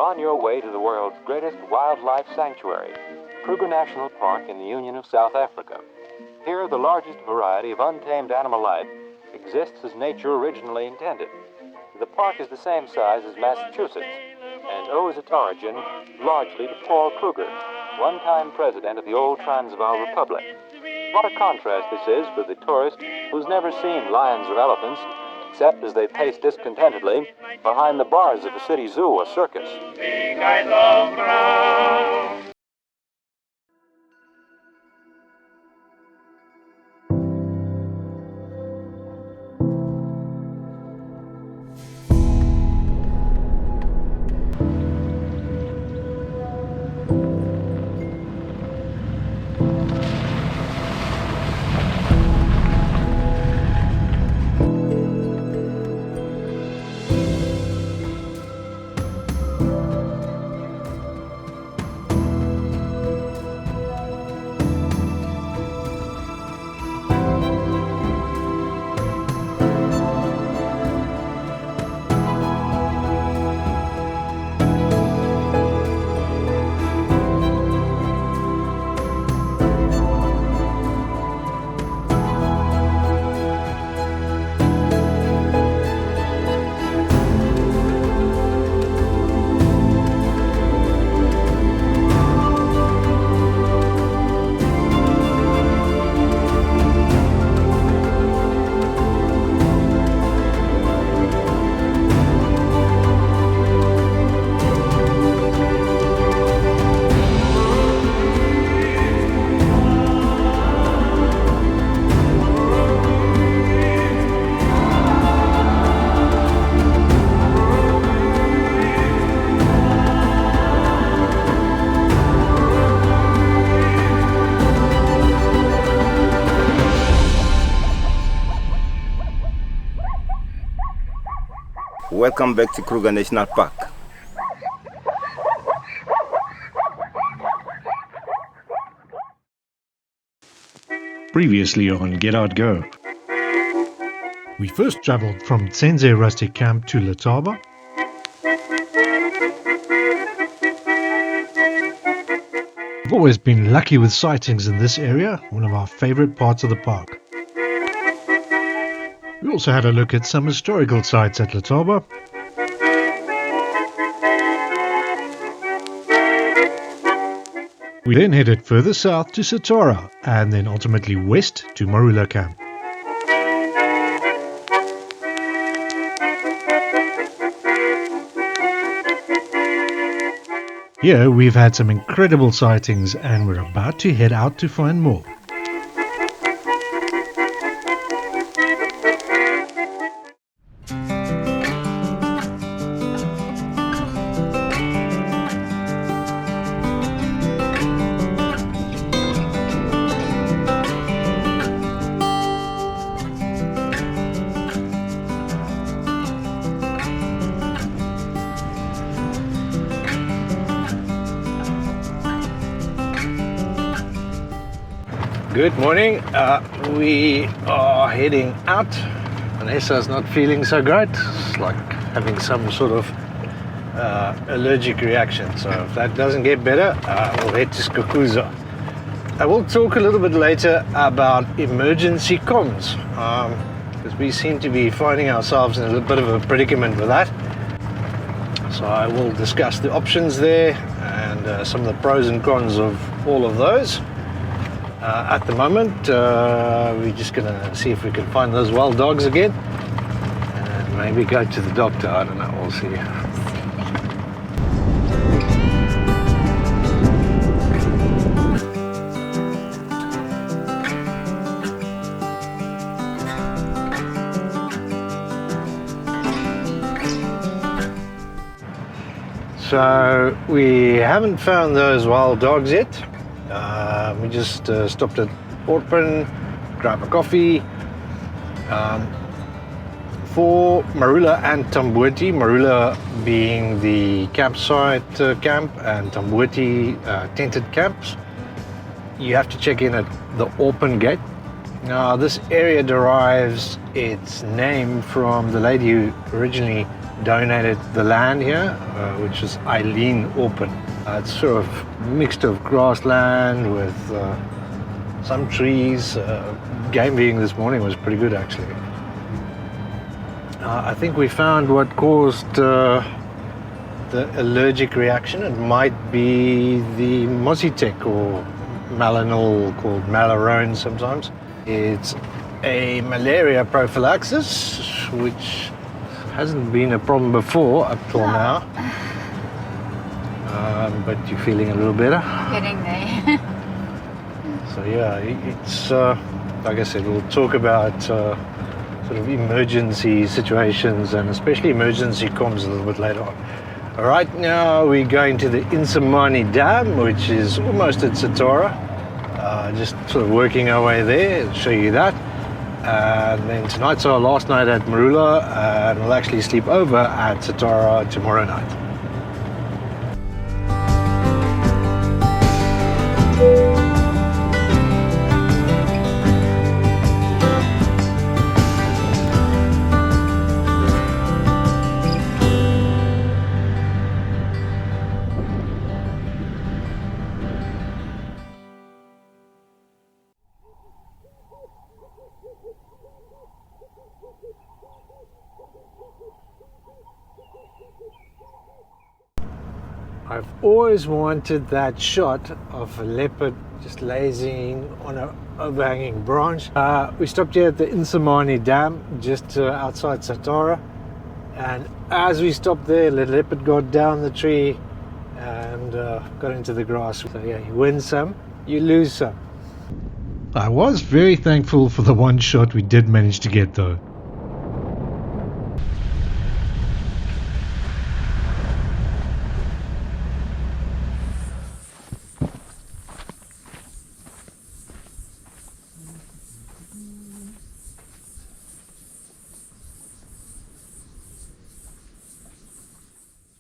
on your way to the world's greatest wildlife sanctuary, Kruger National Park in the Union of South Africa. Here, the largest variety of untamed animal life exists as nature originally intended. The park is the same size as Massachusetts and owes its origin largely to Paul Kruger, one-time president of the old Transvaal Republic. What a contrast this is for the tourist who's never seen lions or elephants, except as they pace discontentedly behind the bars of a city zoo or circus. Welcome back to Kruger National Park. Previously on Get Out Go. We first travelled from Tsenze Rustic Camp to Letaba. We've always been lucky with sightings in this area, one of our favourite parts of the park. We also had a look at some historical sites at Letaba. We then headed further south to Satara and then ultimately west to Marula camp. Here we've had some incredible sightings and we're about to head out to find more. Good morning. We are heading out. Vanessa's not feeling so great. It's like having some sort of allergic reaction. So if that doesn't get better, we'll head to Skukuza. I will talk a little bit later about emergency comms, because we seem to be finding ourselves in a little bit of a predicament with that. So I will discuss the options there and some of the pros and cons of all of those. At the moment, we're just going to see if we can find those wild dogs again and maybe go to the doctor. I don't know, we'll see. So we haven't found those wild dogs yet. We just stopped at Overland, grabbed a coffee. For Marula and Tambueti, Marula being the campsite camp and Tambueti tented camps, you have to check in at the open gate. Now, this area derives its name from the lady who originally donated the land here, which is Eileen Orpen. It's sort of mixed of grassland with some trees. Game viewing this morning was pretty good, actually. I think we found what caused the allergic reaction. It might be the mossytech, or malinol, called malarone sometimes. It's a malaria prophylaxis, which hasn't been a problem before up till now. But you're feeling a little better? Getting there. So yeah, it's like I said, we'll talk about sort of emergency situations and especially emergency comms a little bit later on. Right now we're going to the Insamani Dam, which is almost at Satara. Just sort of working our way there. I'll show you that. And then tonight's our last night at Marula, and we'll actually sleep over at Satara tomorrow night. I've always wanted that shot of a leopard just lazing on an overhanging branch. We stopped here at the Insamani Dam, just outside Satara, and as we stopped there, the leopard got down the tree and got into the grass. So yeah, you win some, you lose some. I was very thankful for the one shot we did manage to get though.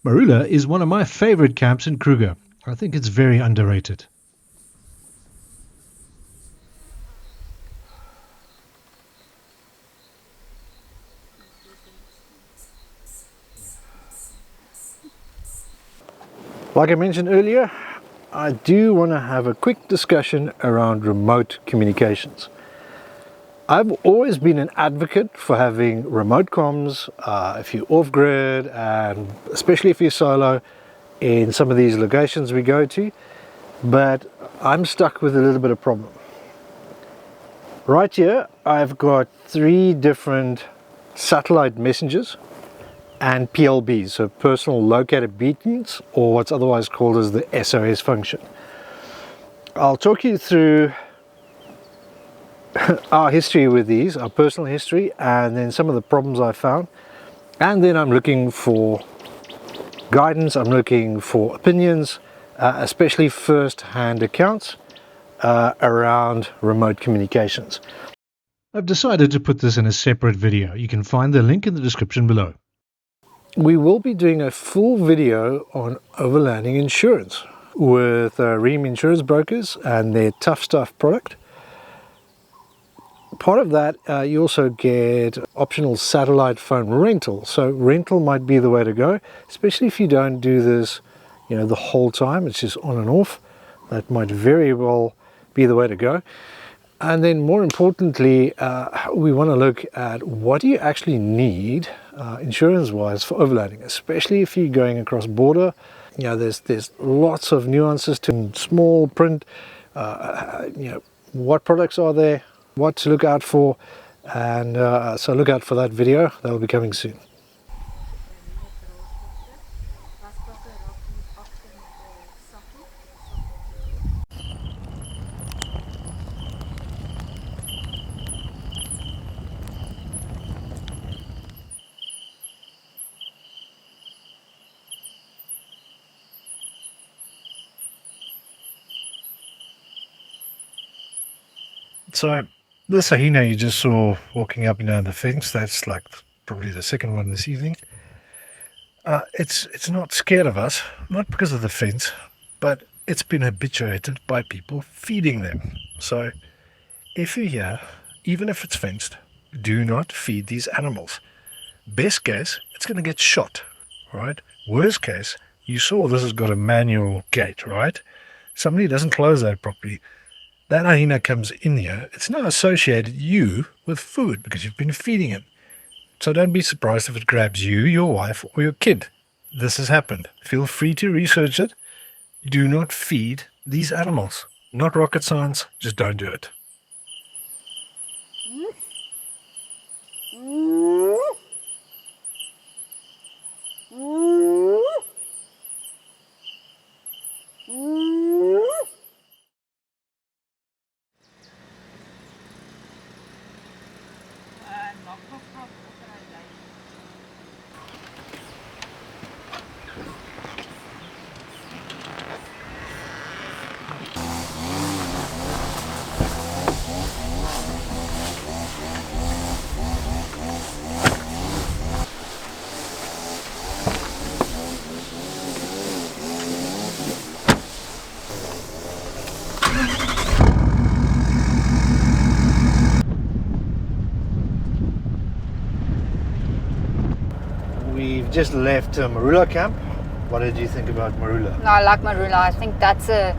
Marula is one of my favorite camps in Kruger. I think it's very underrated. Like I mentioned earlier, I do want to have a quick discussion around remote communications. I've always been an advocate for having remote comms if you're off-grid, and especially if you're solo in some of these locations we go to, but I'm stuck with a little bit of problem. Right here I've got 3 different satellite messengers and PLBs, so personal locator beacons, or what's otherwise called as the SOS function. I'll talk you through our history with these, our personal history, and then some of the problems I found, and then I'm looking for guidance, I'm looking for opinions, especially first-hand accounts around remote communications. I've decided to put this in a separate video. You can find the link in the description below. We will be doing a full video on overlanding insurance with Ream Insurance Brokers and their Tough Stuff product. Part of that, you also get optional satellite phone rental. So rental might be the way to go, especially if you don't do this, the whole time. It's just on and off. That might very well be the way to go. And then more importantly, we want to look at what do you actually need insurance-wise for overlanding, especially if you're going across border. There's lots of nuances to small print. What products are there, what to look out for, and so look out for that video. That will be coming soon. So this hyena you just saw walking up and down the fence, that's like probably the second one this evening. It's not scared of us, not because of the fence, but it's been habituated by people feeding them. So if you're here, even if it's fenced, do not feed these animals. Best case, it's going to get shot, right? Worst case, you saw this has got a manual gate, right? Somebody doesn't close that properly. That hyena comes in here. It's now associated you with food because you've been feeding it. So don't be surprised if it grabs you, your wife, or your kid. This has happened. Feel free to research it. Do not feed these animals. Not rocket science, just don't do it. We've just left Marula camp. What did you think about Marula? No, I like Marula. I think that's a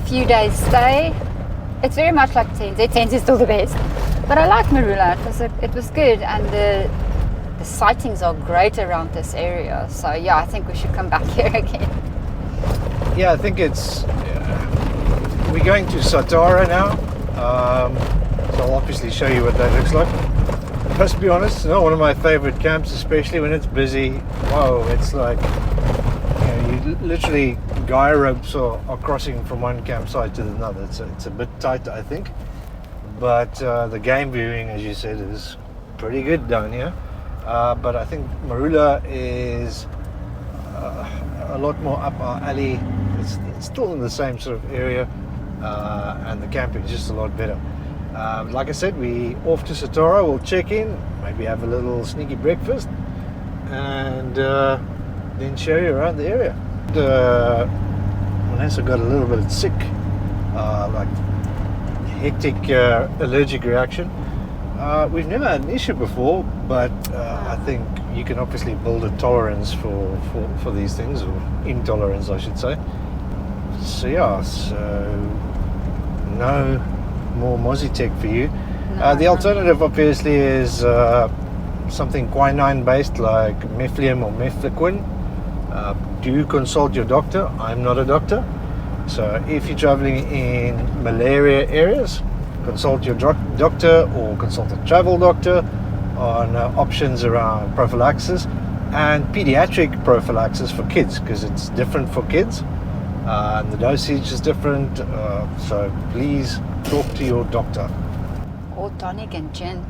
few days stay. It's very much like Tens. Tens is still the best, but I like Marula. It was good, and the sightings are great around this area. So yeah, I think we should come back here again. Yeah, I think it's. We're going to Satara now, so I'll obviously show you what that looks like. Must be honest, one of my favorite camps, especially when it's busy. Whoa, it's like, you literally guy ropes are crossing from one campsite to another. It's a bit tight, I think, but the game viewing, as you said, is pretty good down here. But I think Marula is a lot more up our alley. It's still in the same sort of area, and the camping is just a lot better. Like I said, we off to Satara. We'll check in, maybe have a little sneaky breakfast, and then show you around the area. Vanessa got a little bit sick, like hectic allergic reaction. We've never had an issue before, but I think you can obviously build a tolerance for these things, or intolerance, I should say. So yeah, no more Mozzie tech for you. The alternative obviously is something quinine based like meflium or mefloquine. Do consult your doctor. I'm not a doctor, so if you're traveling in malaria areas, consult your doctor or consult a travel doctor on options around prophylaxis and pediatric prophylaxis for kids, because it's different for kids and the dosage is different, so please talk to your doctor. Or tonic and gin.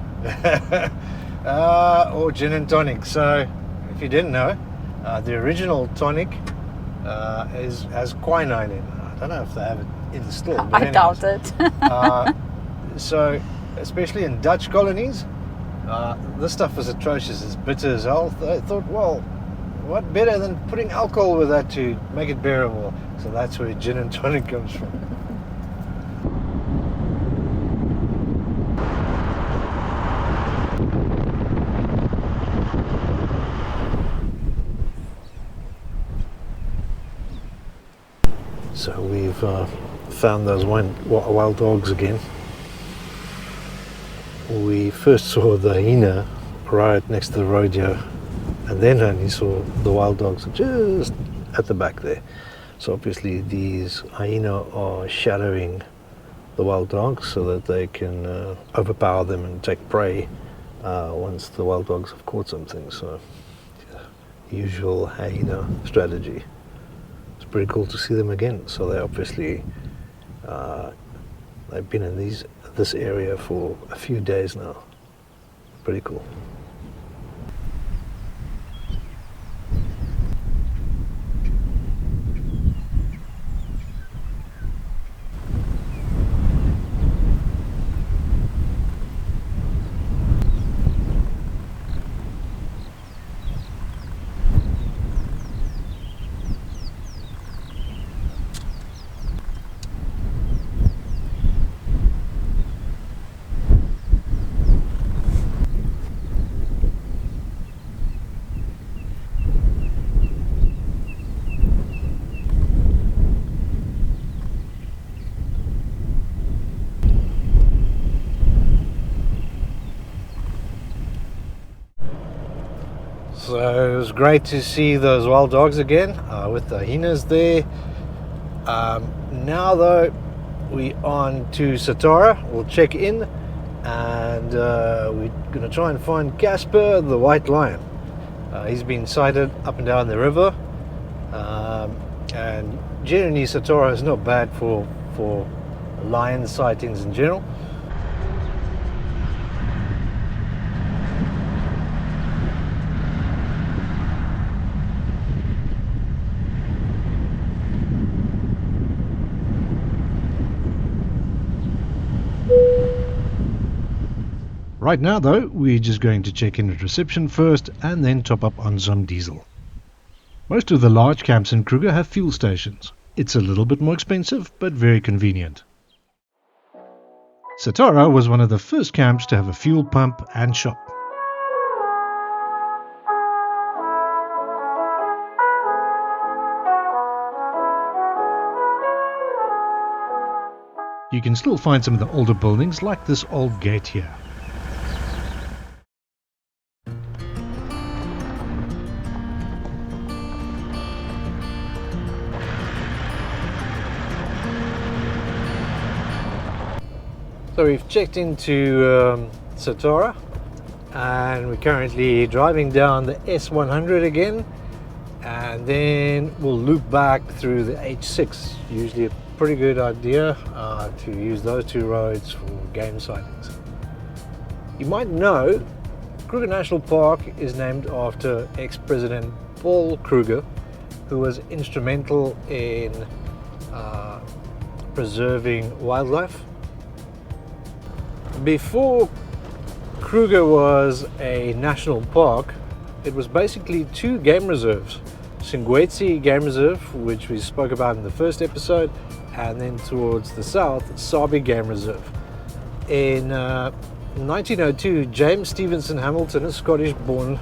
Or gin and tonic. So if you didn't know, the original tonic has quinine in it. I don't know if they have it in the store. I doubt it. So especially in Dutch colonies, this stuff is atrocious. It's bitter as hell. They thought, well, what better than putting alcohol with that to make it bearable? So that's where gin and tonic comes from. So we've found those wild dogs again. We first saw the hyena right next to the road here, and then only saw the wild dogs just at the back there. So obviously these hyena are shadowing the wild dogs so that they can overpower them and take prey once the wild dogs have caught something. So usual hyena strategy. It's pretty cool to see them again. So they obviously they've been in this area for a few days now. Pretty cool. So it was great to see those wild dogs again with the hyenas there. Now though, we on to Satara. We'll check in and we're going to try and find Casper the white lion. He's been sighted up and down the river, and generally Satara is not bad for lion sightings in general. Right now though, we're just going to check in at reception first and then top up on some diesel. Most of the large camps in Kruger have fuel stations. It's a little bit more expensive, but very convenient. Satara was one of the first camps to have a fuel pump and shop. You can still find some of the older buildings like this old gate here. So we've checked into Satara, and we're currently driving down the S100 again, and then we'll loop back through the H6. Usually a pretty good idea to use those two roads for game sightings. You might know Kruger National Park is named after ex-President Paul Kruger, who was instrumental in preserving wildlife. Before Kruger was a national park, it was basically two game reserves. Singwetsi Game Reserve, which we spoke about in the first episode, and then towards the south, Sabi Game Reserve. In 1902, James Stevenson Hamilton, a Scottish-born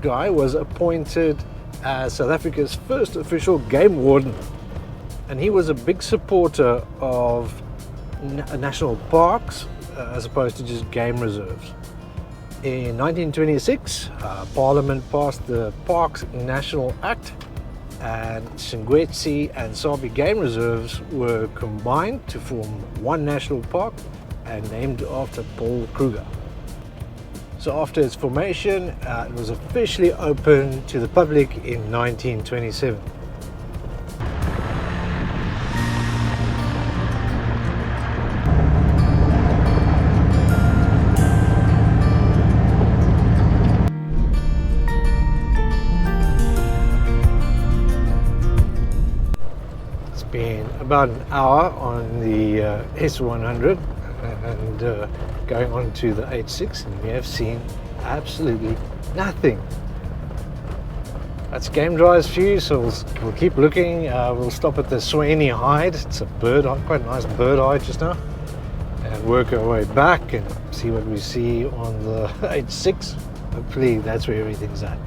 guy, was appointed as South Africa's first official game warden, and he was a big supporter of national parks as opposed to just game reserves. In 1926, Parliament passed the Parks National Act, and Singwetsi and Sabi Game Reserves were combined to form one national park and named after Paul Kruger. So after its formation, it was officially opened to the public in 1927. About an hour on the S100 and going on to the H6, and we have seen absolutely nothing. That's game drive's view, so we'll keep looking. We'll stop at the Swaney Hide. It's a bird, quite a nice bird hide just now, and work our way back and see what we see on the H6. Hopefully that's where everything's at.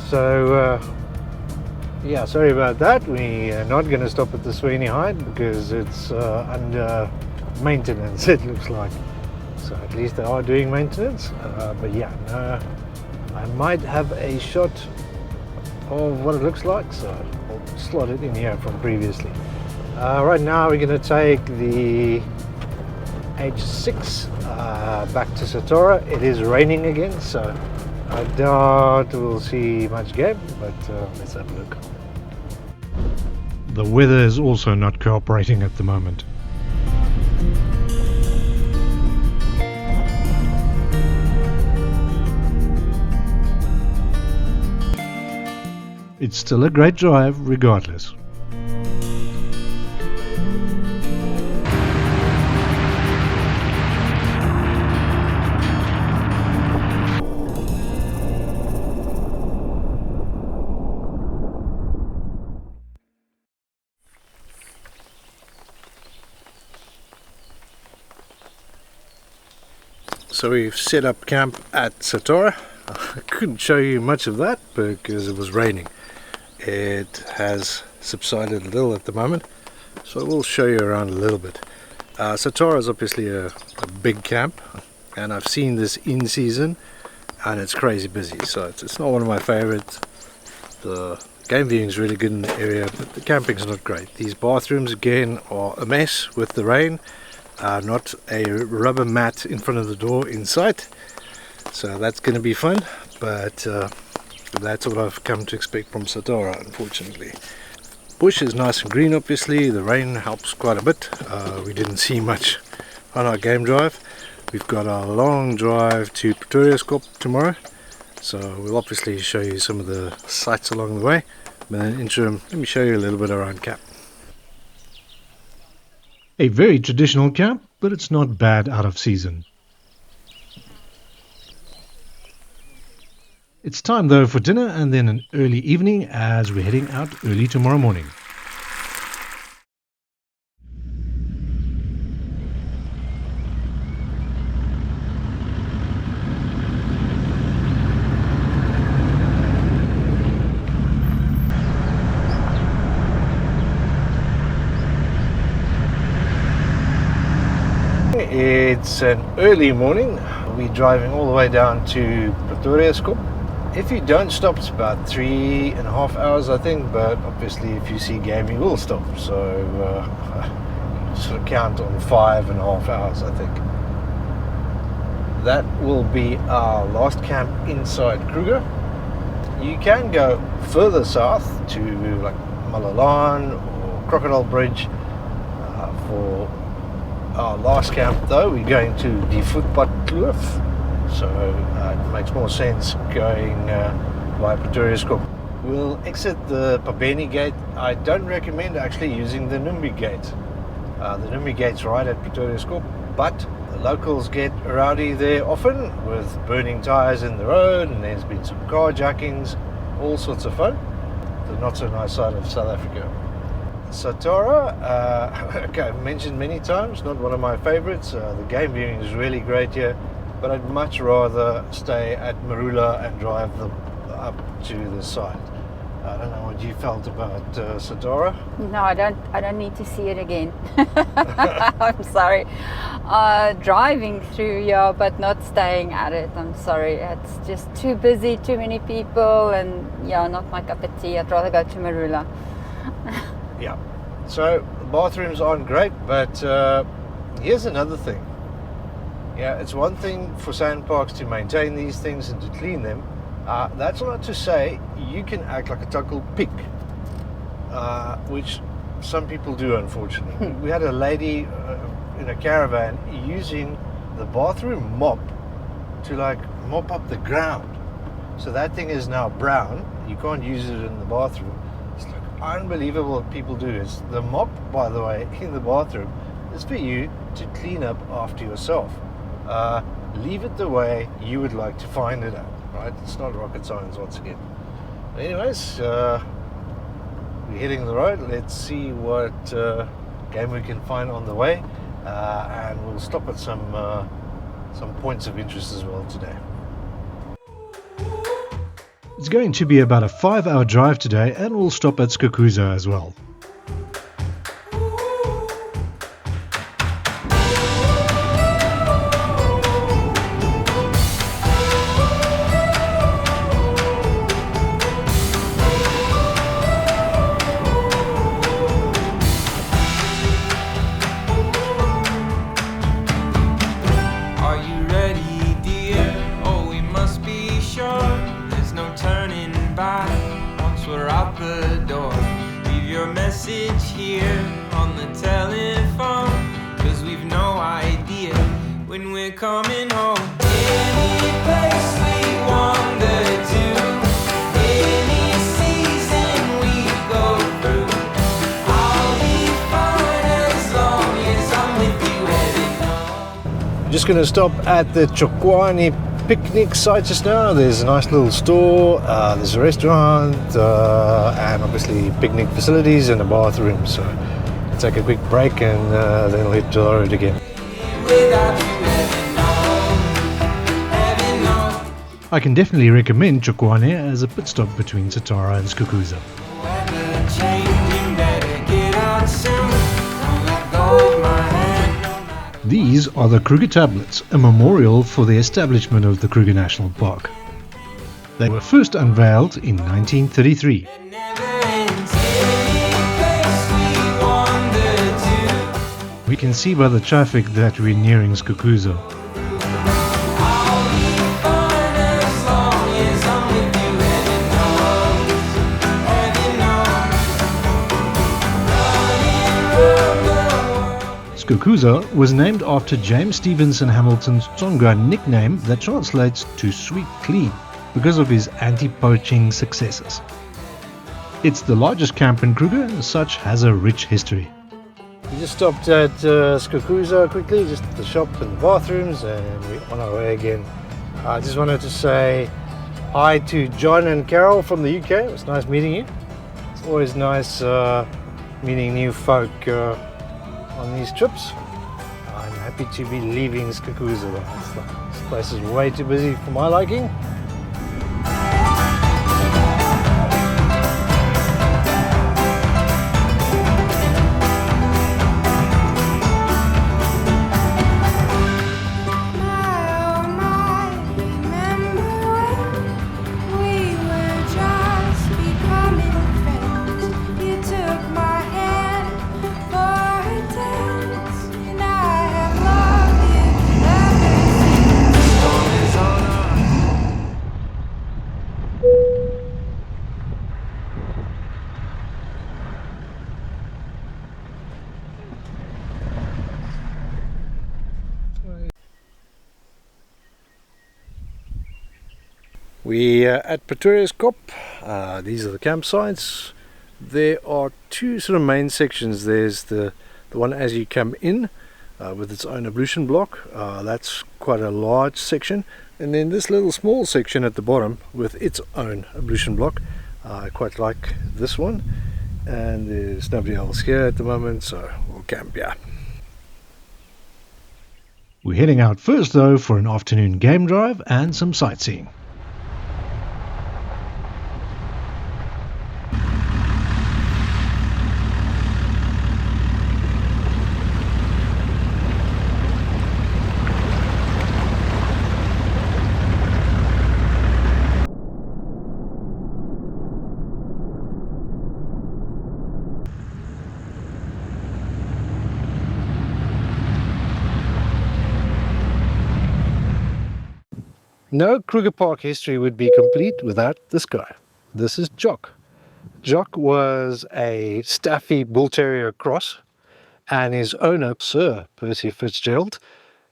So yeah, sorry about that. We are not going to stop at the Sweeney Hide because it's under maintenance, it looks like. So at least they are doing maintenance. But yeah, no, I might have a shot of what it looks like, so I'll slot it in here from previously. Right now we're going to take the H6 back to Satara. It is raining again, so I doubt we'll see much game, but let's have a look. The weather is also not cooperating at the moment. It's still a great drive regardless. So we've set up camp at Satara. I couldn't show you much of that because it was raining. It has subsided a little at the moment, so we'll show you around a little bit. Satara is obviously a big camp, and I've seen this in season, and it's crazy busy, so it's not one of my favorites. The game viewing is really good in the area, but the camping's not great. These bathrooms again are a mess with the rain. Not a rubber mat in front of the door in sight, so that's going to be fun, but that's what I've come to expect from Satara, unfortunately. Bush is nice and green, obviously. The rain helps quite a bit. We didn't see much on our game drive. We've got a long drive to Pretoriuskop tomorrow, so we'll obviously show you some of the sights along the way, but in the interim, let me show you a little bit around camp. A very traditional camp, but it's not bad out of season. It's time though for dinner and then an early evening as we're heading out early tomorrow morning. It's an early morning. We're driving all the way down to Pretoriuskop. If you don't stop, it's about 3.5 hours, I think, but obviously if you see game, you will stop. So sort of count on 5.5 hours, I think. That will be our last camp inside Kruger. You can go further south to like Malalan or Crocodile Bridge for our last camp, though. We're going to the Voetpadkloof, so it makes more sense going via Pretoriuskop. We'll exit the Pabeni gate. I don't recommend actually using the Numbi gate. The Numbi gate's right at Pretoriuskop, but the locals get rowdy there often with burning tires in the road, and there's been some carjackings, all sorts of fun. The not so nice side of South Africa. Satara, okay, I've mentioned many times, not one of my favorites. The game viewing is really great here, but I'd much rather stay at Marula and drive up to the site. I don't know what you felt about Satara. No, I don't need to see it again. I'm sorry. Driving through, yeah, but not staying at it. I'm sorry. It's just too busy, too many people, and yeah, not my cup of tea. I'd rather go to Marula. Yeah, so the bathrooms aren't great, but here's another thing. Yeah, it's one thing for sandparks to maintain these things and to clean them. That's not to say you can act like a total pig, which some people do, unfortunately. We had a lady in a caravan using the bathroom mop to like mop up the ground. So that thing is now brown. You can't use it in the bathroom. It's like unbelievable what people do. Is the mop, by the way, in the bathroom is for you to clean up after yourself. Leave it the way you would like to find it at, right? It's not rocket science once again. But anyways, we're hitting the road. Let's see what game we can find on the way, and we'll stop at some points of interest as well today. It's going to be about a 5-hour drive today, and we'll stop at Skukuza as well. Here on the telephone, 'cause we've no idea when we're coming home. Any place we wander to, any season we go through, I'll be fine as long as I'm with you heading home. I'm just going to stop at the Chokwani picnic site just now. There's a nice little store, there's a restaurant, and obviously picnic facilities and a bathroom. So take a quick break and then we'll hit the road again. I can definitely recommend Chokwani as a pit stop between Satara and Skukuza. Weather changing. hold my hand. These are the Kruger tablets, a memorial for the establishment of the Kruger National Park. They were first unveiled in 1933. Never ends. Any place we wander to. We can see by the traffic that we're nearing Skukuza. I'll be fine as long as I'm with you. Heaven knows, heaven knows. Running around the world. Skukuza was named after James Stevenson Hamilton's Tsonga nickname that translates to sweet clean because of his anti-poaching successes. It's the largest camp in Kruger and as such has a rich history. We just stopped at Skukuza quickly, just the shop and the bathrooms, and we're on our way again. I just wanted to say hi to John and Carol from the UK. It was nice meeting you. It's always nice meeting new folk on these trips. I'm happy to be leaving Skukuza though. This place is way too busy for my liking. We're at Pretoriuskop. These are the campsites. There are two sort of main sections. There's the one as you come in with its own ablution block. That's quite a large section. And then this little small section at the bottom with its own ablution block. I quite like this one. And there's nobody else here at the moment, so we'll camp here. We're heading out first though for an afternoon game drive and some sightseeing. No Kruger Park history would be complete without this guy. This is Jock. Jock was a Staffy Bull Terrier cross, and his owner, Sir Percy Fitzgerald,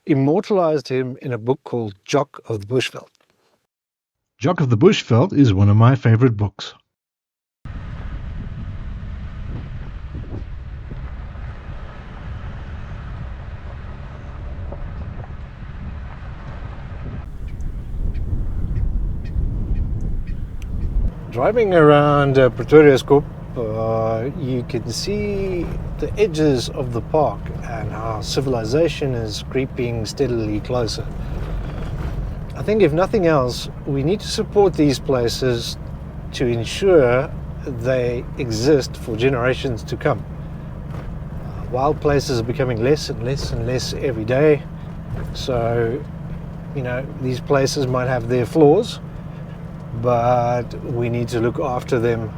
immortalized him in a book called Jock of the Bushveld. Jock of the Bushveld is one of my favorite books. Driving around Pretoriuskop, you can see the edges of the park and how civilization is creeping steadily closer. I think if nothing else, we need to support these places to ensure they exist for generations to come. Wild places are becoming less and less and less every day, so these places might have their flaws, but we need to look after them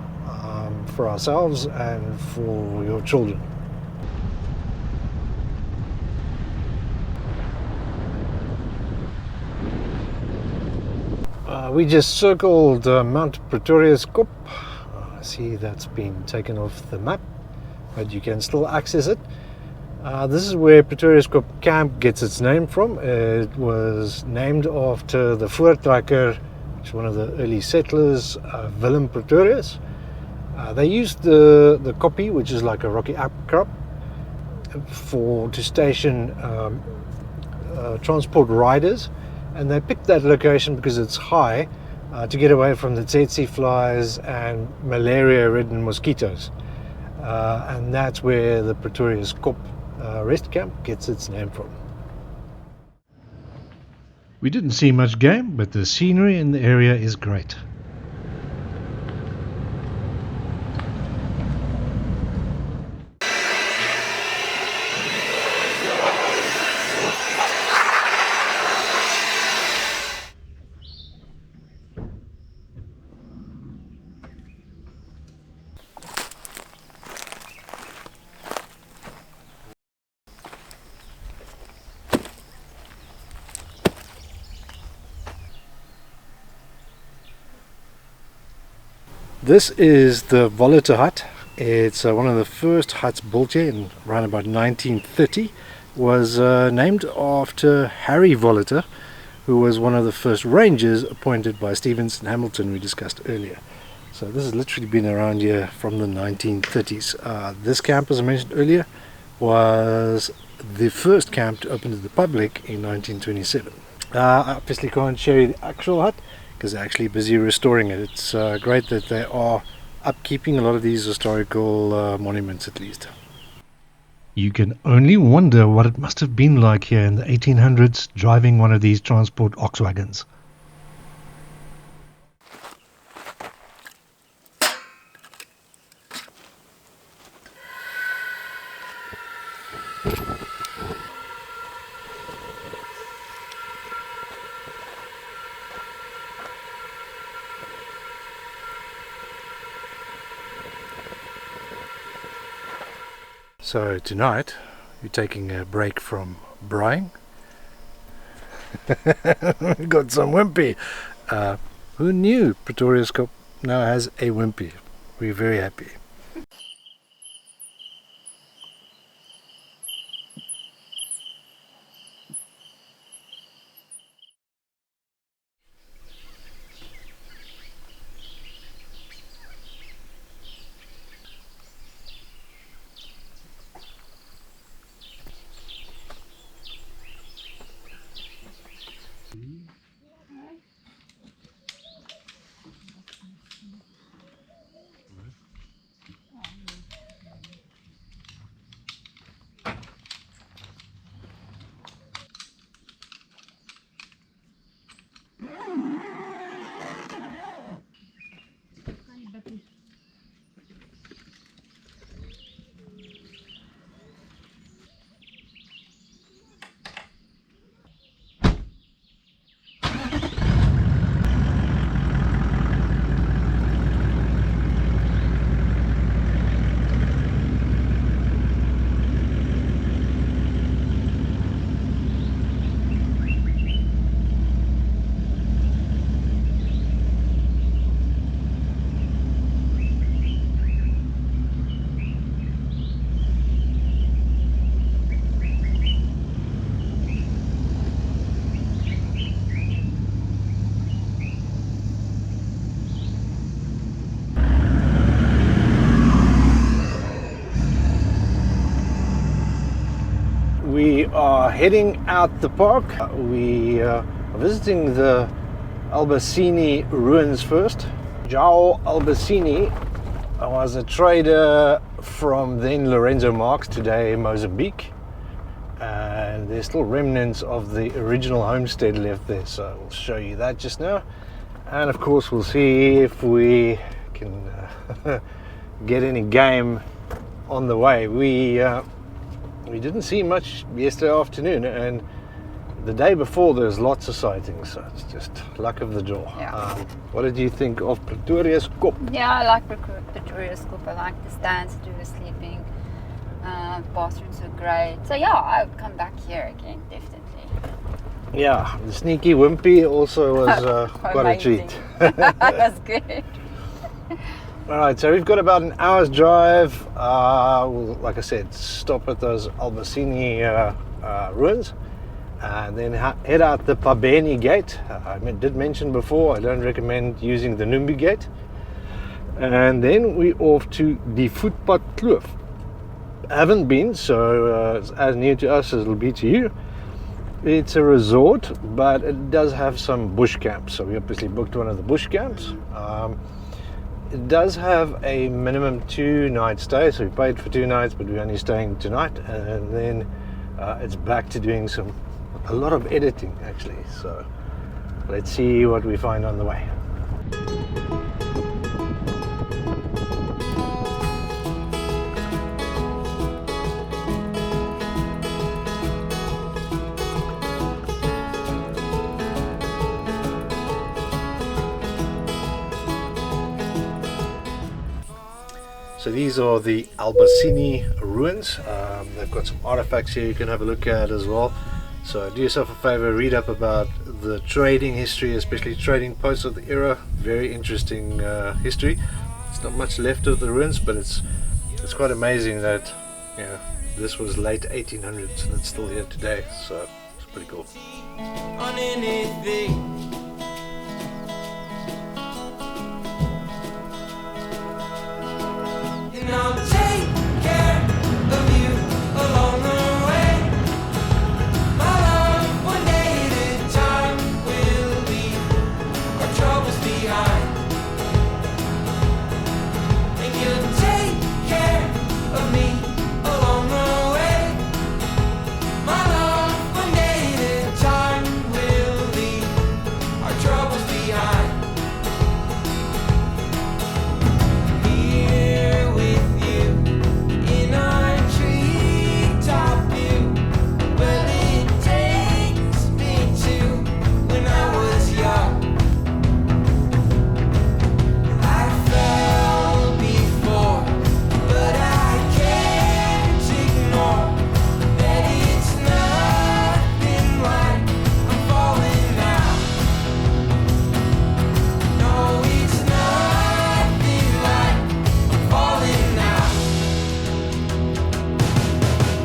for ourselves and for your children. We just circled Mount Pretoriuskop. I see that's been taken off the map, but you can still access it. This is where Pretoriuskop camp gets its name from. It was named after the voortrekker, which is one of the early settlers, Willem Pretorius. They used the koppie, which is like a rocky outcrop, to station transport riders, and they picked that location because it's high to get away from the tsetse flies and malaria-ridden mosquitoes, and that's where the Pretoriuskop rest camp gets its name from. We didn't see much game, but the scenery in the area is great. This is the Voetpadkloof hut. It's one of the first huts built here in around about 1930. Was named after Harry Voetpadkloof, who was one of the first rangers appointed by Stevenson Hamilton we discussed earlier. So this has literally been around here from the 1930s. This camp, as I mentioned earlier, was the first camp to open to the public in 1927. I obviously can't show you the actual hut because they're actually busy restoring it. It's great that they are upkeeping a lot of these historical monuments at least. You can only wonder what it must have been like here in the 1800s driving one of these transport ox wagons. So tonight you're taking a break from braaiing. We got some wimpy. Who knew Pretoriuskop now has a wimpy? We're very happy. We are heading out the park. We are visiting the Albacini ruins first. João Albacini was a trader from then Lorenzo Marques, today Mozambique. And there's still remnants of the original homestead left there, so we'll show you that just now. And of course we'll see if we can get any game on the way. We didn't see much yesterday afternoon, and the day before there's lots of sightings, so it's just luck of the draw. Yeah. What did you think of Pretoriuskop? Yeah, I like Pretoriuskop. I like the stands to do sleeping. Bathrooms were great. So yeah, I would come back here again, definitely. Yeah, the sneaky wimpy also was quite a treat. That was good. Alright, so we've got about an hour's drive. We'll, like I said, stop at those Albacini ruins and then head out the Pabeni gate. I did mention before, I don't recommend using the Numbi gate. And then we're off to the Voetpadkloof. Haven't been, so it's as new to us as it'll be to you. It's a resort, but it does have some bush camps, so we obviously booked one of the bush camps. It does have a minimum 2-night stay, so we paid for 2 nights, but we're only staying tonight, and then it's back to doing a lot of editing actually. So let's see what we find on the way. So these are the Albacini ruins. They've got some artifacts here you can have a look at as well. So do yourself a favor, read up about the trading history, especially trading posts of the era. Very interesting history. There's not much left of the ruins, but it's quite amazing that, you know, this was late 1800s and it's still here today. So it's pretty cool. On anything. And I'll take care of you along the way. My love, one day at a time, will leave our troubles behind. And you'll take care of me along the way. My love, one day at a time, will leave our troubles behind. Here with you in our treetop view. Well, it takes me to when I was young. I fell before, but I can't ignore that it's nothing like I'm falling now. No, it's nothing like I'm falling now.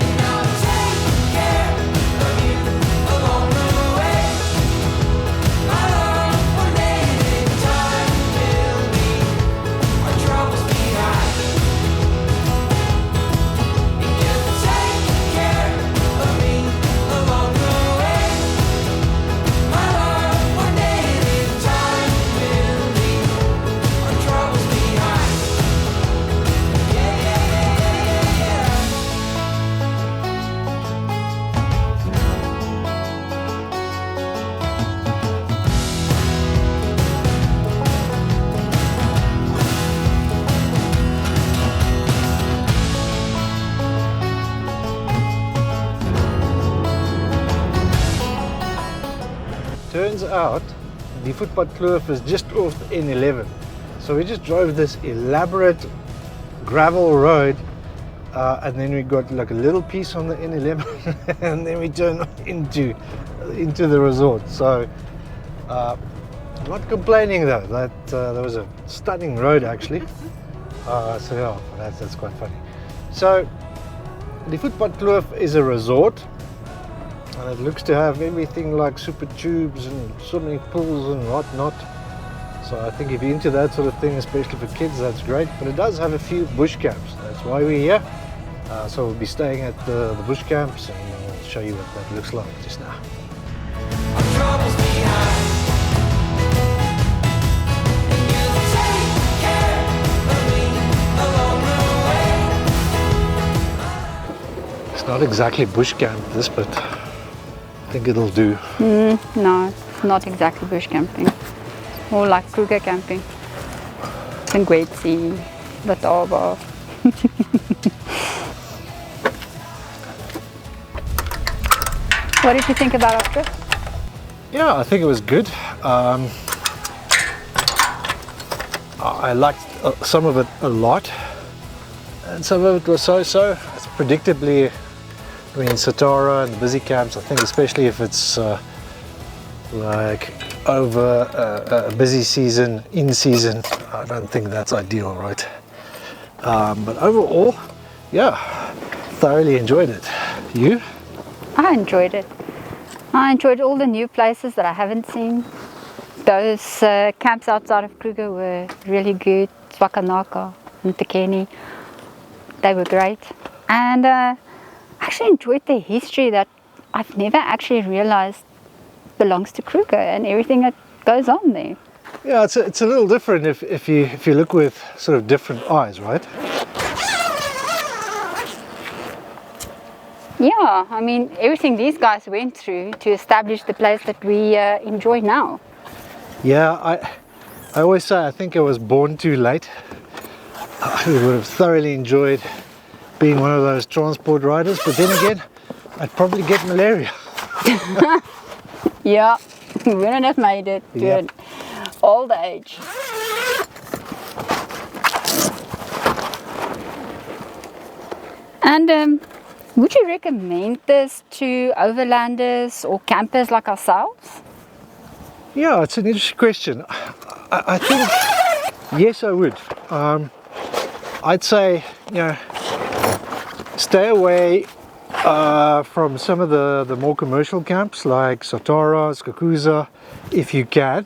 And I'll take care of you along the way. My love, one day at a time, will leave our troubles behind. And you'll take care of me along the way. My love, one day at a time, will leave our troubles behind. Yeah, yeah, yeah, yeah, yeah. Turns out the Voetpadkloof is just off the N11. So we just drove this elaborate gravel road, and then we got like a little piece on the N11 and then we turned into the resort. So I'm not complaining though, that was a stunning road actually. So yeah, that's quite funny. So the Voetpadkloof is a resort, and it looks to have everything like super tubes and swimming pools and whatnot. So I think if you're into that sort of thing, especially for kids, that's great. But it does have a few bush camps. That's why we're here. So we'll be staying at the bush camps, and I'll show you what that looks like just now. Our troubles behind. And you'll take care of me along the way. It's not exactly bush camp this, but I think it'll do. No, it's not exactly bush camping. More like Kruger camping. Singwetsi, the Taba. What did you think about our trip? Yeah, I think it was good. I liked some of it a lot, and some of it was so-so. It's predictably, I mean, Satara and the busy camps, I think especially if it's like over a busy season, in season, I don't think that's ideal, right? But overall, yeah, thoroughly enjoyed it. You? I enjoyed it. I enjoyed all the new places that I haven't seen. Those camps outside of Kruger were really good. Swakanaka and Tekeni, they were great. And I actually enjoyed the history that I've never actually realized belongs to Kruger and everything that goes on there. Yeah, it's a little different if you look with sort of different eyes, right? Yeah, I mean, everything these guys went through to establish the place that we enjoy now. Yeah, I always say I think I was born too late. I would have thoroughly enjoyed being one of those transport riders, but then again, I'd probably get malaria. Yeah, we wouldn't have made it to an old age. And would you recommend this to overlanders or campers like ourselves? Yeah, it's an interesting question. I think Yes, I would. I'd say, you know, stay away from some of the more commercial camps like Satara, Skukuza, if you can.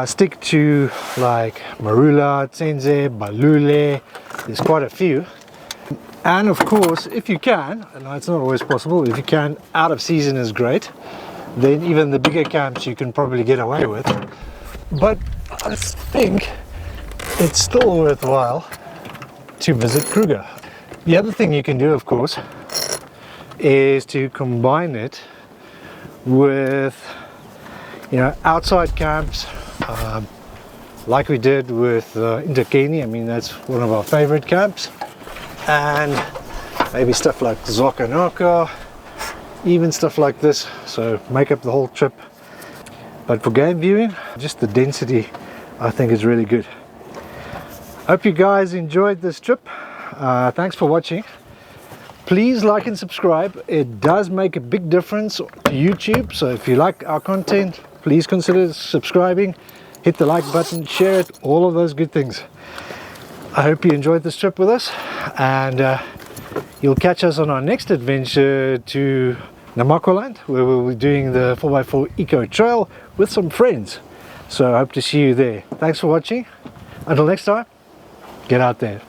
Stick to like Marula, Tsenze, Balule. There's quite a few. And of course, if you can, and it's not always possible, if you can, out of season is great. Then even the bigger camps you can probably get away with. But I think it's still worthwhile to visit Kruger. The other thing you can do, of course, is to combine it with, you know, outside camps, like we did with Interkeni. I mean, that's one of our favorite camps. And maybe stuff like Zokanaka, even stuff like this, so make up the whole trip. But for game viewing, just the density I think is really good. Hope you guys enjoyed this trip. Thanks for watching. Please like and subscribe. It does make a big difference to YouTube, so if you like our content, please consider subscribing, hit the like button, share it, all of those good things. I hope you enjoyed this trip with us, and you'll catch us on our next adventure to Namaqualand, where we'll be doing the 4x4 Eco Trail with some friends. So I hope to see you there. Thanks for watching. Until next time, get out there.